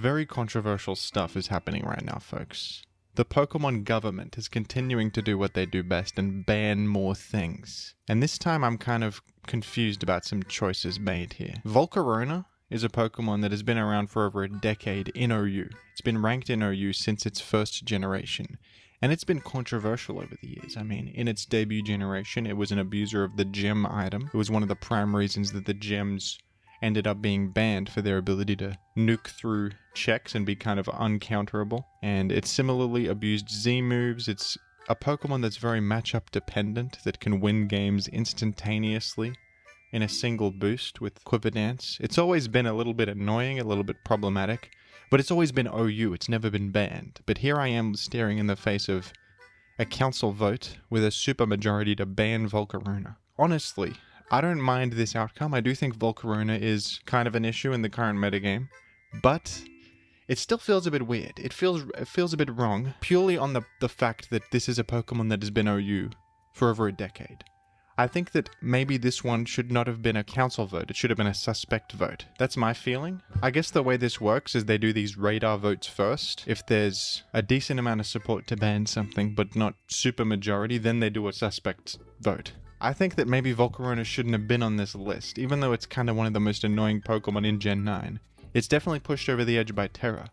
very controversial stuff is happening right now, folks. The Pokemon government is continuing to do what they do best and ban more things. And this time I'm kind of confused about some choices made here. Volcarona is a Pokemon that has been around for over a decade in OU. It's been ranked in OU since its first generation. And it's been controversial over the years. I mean, in its debut generation, it was an abuser of the gem item. It was one of the prime reasons that the gems ended up being banned for their ability to nuke through checks and be kind of uncounterable. And it similarly abused Z moves. It's a Pokemon that's very matchup dependent, that can win games instantaneously in a single boost with Quiver Dance. It's always been a little bit annoying, a little bit problematic, but it's always been OU, it's never been banned. But here I am staring in the face of a council vote with a supermajority to ban Volcarona. Honestly, I don't mind this outcome. I do think Volcarona is kind of an issue in the current metagame, but it still feels a bit weird. It feels a bit wrong, purely on the fact that this is a Pokemon that has been OU for over a decade. I think that maybe this one should not have been a council vote. It should have been a suspect vote. That's my feeling. I guess the way this works is they do these radar votes first. If there's a decent amount of support to ban something, but not super majority, then they do a suspect vote. I think that maybe Volcarona shouldn't have been on this list, even though it's kind of one of the most annoying Pokemon in Gen 9. It's definitely pushed over the edge by Terra.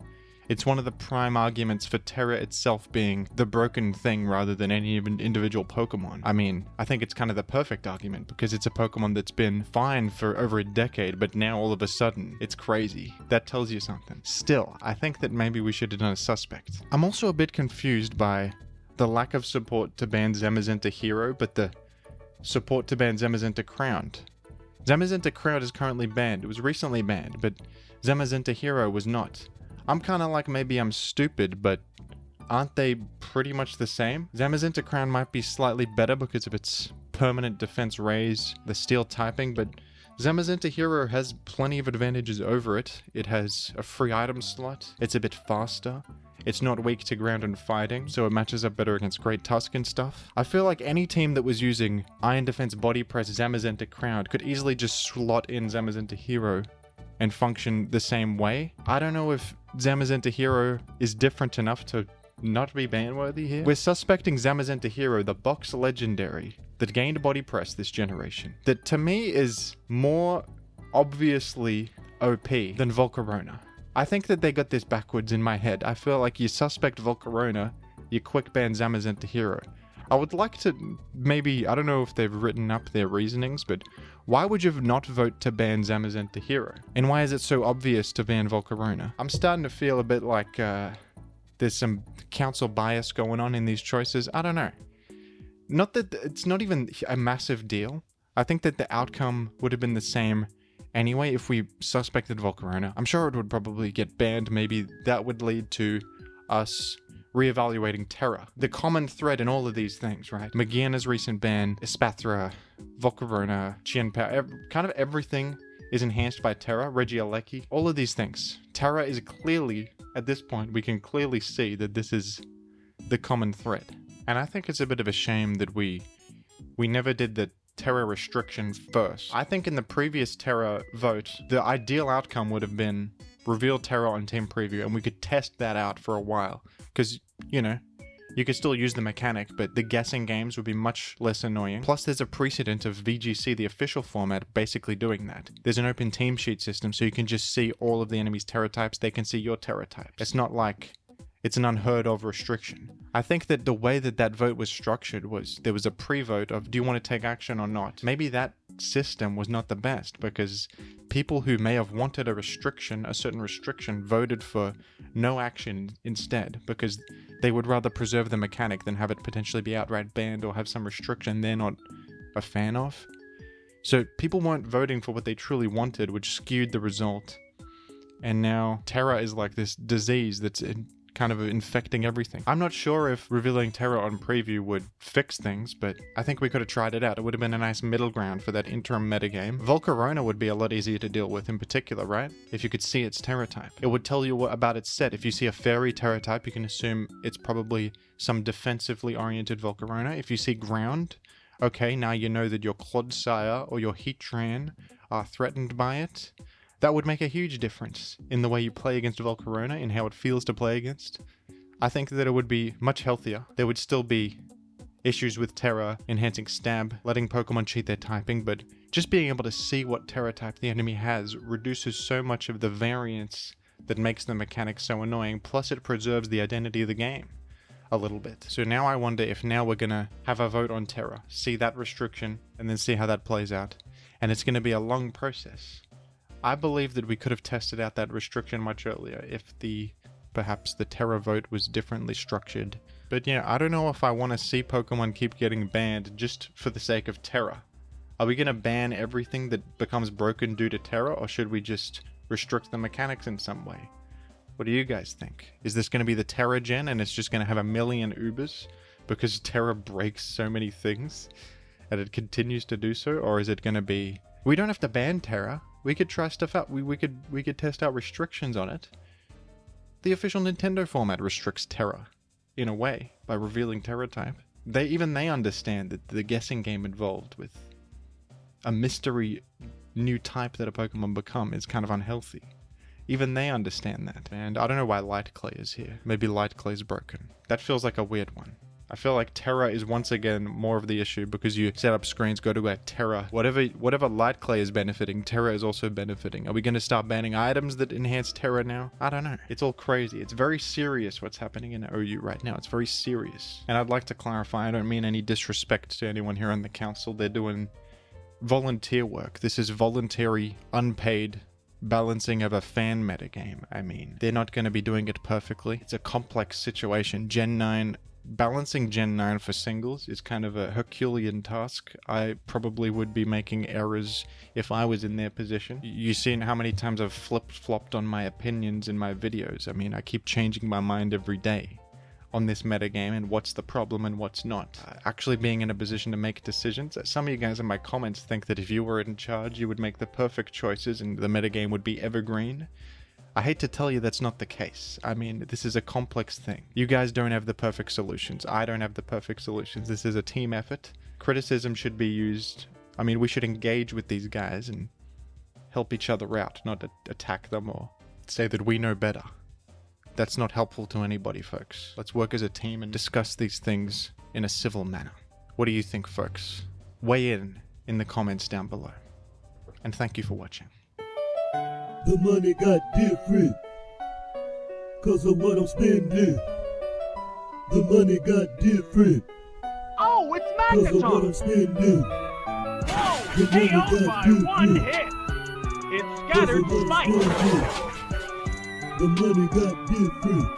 It's one of the prime arguments for Terra itself being the broken thing rather than any individual Pokemon. I mean, I think it's kind of the perfect argument because it's a Pokemon that's been fine for over a decade, but now all of a sudden, it's crazy. That tells you something. Still, I think that maybe we should have done a suspect. I'm also a bit confused by the lack of support to ban Zamazenta Hero, but the support to ban Zamazenta Crowned. Zamazenta Crowned is currently banned. It was recently banned, but Zamazenta Hero was not. I'm kind of like, maybe I'm stupid, but aren't they pretty much the same? Zamazenta Crown might be slightly better because of its permanent defense raise, the steel typing, but Zamazenta Hero has plenty of advantages over it. It has a free item slot, it's a bit faster, it's not weak to ground and fighting, so it matches up better against Great Tusk and stuff. I feel like any team that was using Iron Defense Body Press Zamazenta Crown could easily just slot in Zamazenta Hero and function the same way. I don't know if Zamazenta Hero is different enough to not be ban-worthy here. We're suspecting Zamazenta Hero, the box legendary that gained body press this generation, that to me is more obviously OP than Volcarona. I think that they got this backwards in my head. I feel like you suspect Volcarona, you quick ban Zamazenta Hero. I would like to maybe, I don't know if they've written up their reasonings, but why would you not vote to ban Zamazenta Hero? And why is it so obvious to ban Volcarona? I'm starting to feel a bit like there's some council bias going on in these choices. I don't know. Not that it's not even a massive deal. I think that the outcome would have been the same anyway if we suspected Volcarona. I'm sure it would probably get banned. Maybe that would lead to us reevaluating Terra. The common thread in all of these things, right? Magiana's recent ban, Espathra, Volcarona, Chien, kind of everything is enhanced by Terra, Regieleki, all of these things. Terra is clearly, at this point, we can clearly see that this is the common thread. And I think it's a bit of a shame that we never did the Terra restriction first. I think in the previous Terra vote, the ideal outcome would have been reveal Terra on Team Preview, and we could test that out for a while. Because, you know, you could still use the mechanic, but the guessing games would be much less annoying. Plus, there's a precedent of VGC, the official format, basically doing that. There's an open team sheet system, so you can just see all of the enemy's Terra types. They can see your Terra types. It's not like it's an unheard of restriction. I think that the way that that vote was structured was there was a pre-vote of do you want to take action or not. Maybe that system was not the best because people who may have wanted a restriction, a certain restriction, voted for no action instead because they would rather preserve the mechanic than have it potentially be outright banned or have some restriction they're not a fan of. So people weren't voting for what they truly wanted, which skewed the result. And now Terra is like this disease that's kind of infecting everything. I'm not sure if revealing Terra on preview would fix things, but I think we could have tried it out. It would have been a nice middle ground for that interim metagame. Volcarona would be a lot easier to deal with in particular, right? If you could see its Terra type. It would tell you about its set. If you see a fairy Terra type, you can assume it's probably some defensively oriented Volcarona. If you see ground, okay, now you know that your Clodsire or your Heatran are threatened by it. That would make a huge difference in the way you play against Volcarona and how it feels to play against. I think that it would be much healthier. There would still be issues with Terra, enhancing stab, letting Pokemon cheat their typing, but just being able to see what Terra type the enemy has reduces so much of the variance that makes the mechanics so annoying, plus it preserves the identity of the game a little bit. So now I wonder if now we're gonna have a vote on Terra, see that restriction, and then see how that plays out. And it's gonna be a long process. I believe that we could have tested out that restriction much earlier if perhaps the Terra vote was differently structured. But yeah, I don't know if I want to see Pokemon keep getting banned just for the sake of Terra. Are we going to ban everything that becomes broken due to Terra, or should we just restrict the mechanics in some way? What do you guys think? Is this going to be the Terra gen and it's just going to have a million Ubers because Terra breaks so many things and it continues to do so? Or is it going to be, we don't have to ban Terra. We could try stuff out. We could test out restrictions on it. The official Nintendo format restricts Terra, in a way, by revealing Terra type. Even they understand that the guessing game involved with a mystery new type that a Pokemon become is kind of unhealthy. Even they understand that. And I don't know why Light Clay is here. Maybe Light Clay is broken. That feels like a weird one. I feel like Terra is once again more of the issue because you set up screens, go to a Terra. Whatever Light Clay is benefiting, Terra is also benefiting. Are we going to start banning items that enhance Terra now? I don't know. It's all crazy. It's very serious what's happening in OU right now. It's very serious. And I'd like to clarify, I don't mean any disrespect to anyone here on the council. They're doing volunteer work. This is voluntary, unpaid balancing of a fan metagame. I mean, they're not going to be doing it perfectly. It's a complex situation. Gen 9... Balancing Gen 9 for singles is kind of a Herculean task. I probably would be making errors if I was in their position. You've seen how many times I've flip-flopped on my opinions in my videos. I mean, I keep changing my mind every day on this metagame and what's the problem and what's not. Actually being in a position to make decisions. Some of you guys in my comments think that if you were in charge, you would make the perfect choices and the metagame would be evergreen. I hate to tell you that's not the case. I mean, this is a complex thing. You guys don't have the perfect solutions. I don't have the perfect solutions. This is a team effort. Criticism should be used. I mean, we should engage with these guys and help each other out, not attack them or say that we know better. That's not helpful to anybody, folks. Let's work as a team and discuss these things in a civil manner. What do you think, folks? Weigh in the comments down below. And thank you for watching. The money got different, 'cause of what I'm spending. The money got different, oh, it's 'cause of what Megaphone! I'm spending. Whoa, The money KO got by different, one hit! It 'cause scattered of what I'm spikes! spending. The money got different.